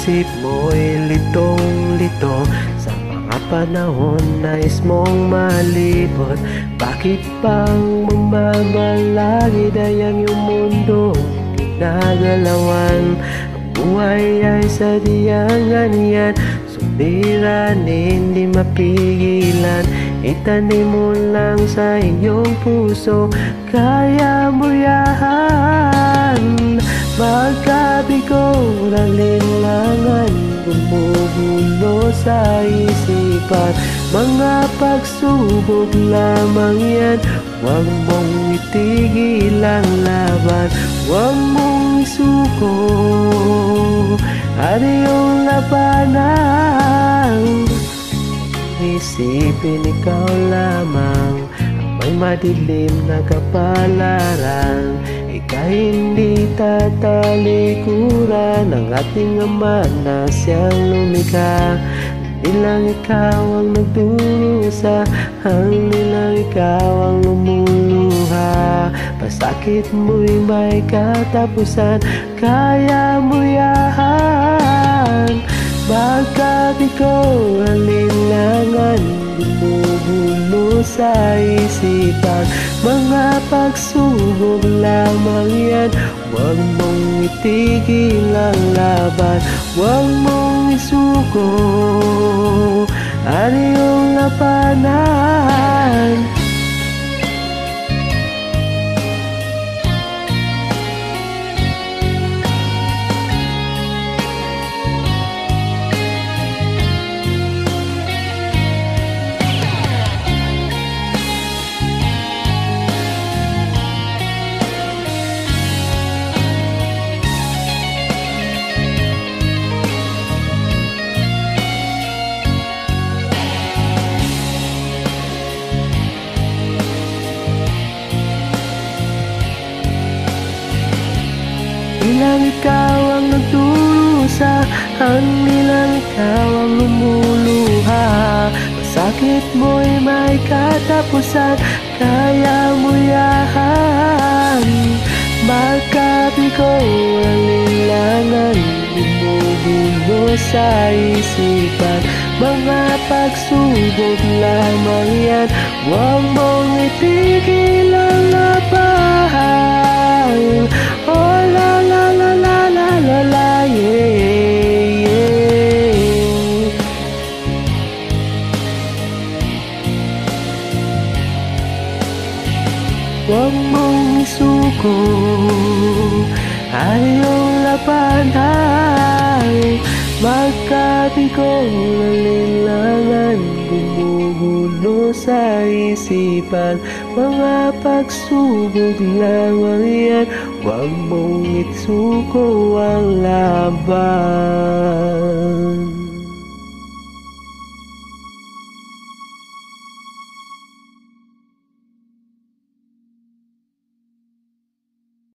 isip mo'y litong-lito sa mga panahon nais mong malibot. Bakit bang mamamalagi ay ang iyong mundo ginagalawan? Ang buhay ay sadyang ganyan, suliranin di mapigilan. Itanim mo lang sa iyong puso, kaya mo yan. Magkabigo ng linlangan, gumugulo sa isipan. Mga pagsubok lamang yan, huwag mong itigil ang laban. Huwag mong isuko ang iyong labanan. Isipin ikaw lamang ang may madilim na kapalaran. Ika'y hindi tatalikuran ng ating Ama na siyang lumikha. Hindi lang ikaw ang nagdurusa, hindi lang ikaw ang lumuluha. Pasakit mo'y may katapusan, kaya mo yan. Bagkat ikaw alinlangan, bumubulo sa isipan. Mga pagsubok lamang yan, huwag mong itigil ang laban. Huwag mong isuko ang iyong labanan. Nilang ikaw ang nagdurusa, nilang ikaw ang lumuluha. Masakit mo'y may katapusan, kaya mo yan. Magkabigo ang linlangan, bumubulo sa isipan. Mga pagsubok lamang yan, huwag mong itigil ang laban. Oh la la la la la la la, yeah, yeah. Huwag mong isuko ang iyong labanan. Magkabigo ng linlangan, gumugulo sa isipan. Mga pagsubok lamang yan, huwag mong isuko ang laban.